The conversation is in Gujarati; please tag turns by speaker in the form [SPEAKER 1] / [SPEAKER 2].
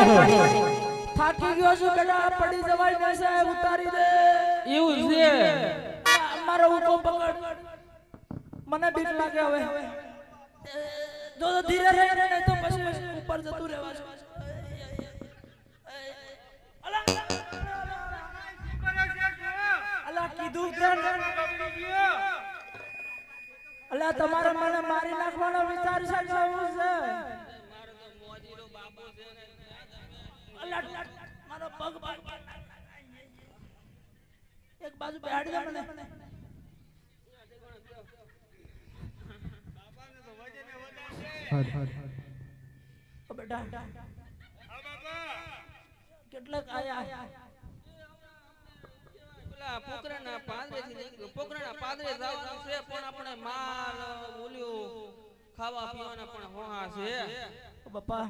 [SPEAKER 1] થાકી ગયો છું કડા પડી જવાય ને સાહેબ ઉતારી દે
[SPEAKER 2] એવું છે
[SPEAKER 1] મારો હુકમ પકડ મને બીક લાગે હવે જો ધીરે રહી ને તો પછી ઉપર જતું રહેવાનું અલા કીધું કે અલા તમારે મને મારી નાખવાનો વિચાર છે કે હું છે અલા મારો પગ એક બાજુ બેહાડી દે મને બેટા કેટલાક આયા
[SPEAKER 2] પોકરાના પાદરે જવાનું છે પણ આપણે માલ ઓલ્યું ખાવા પીવાના પણ હોહા છે
[SPEAKER 1] બાપા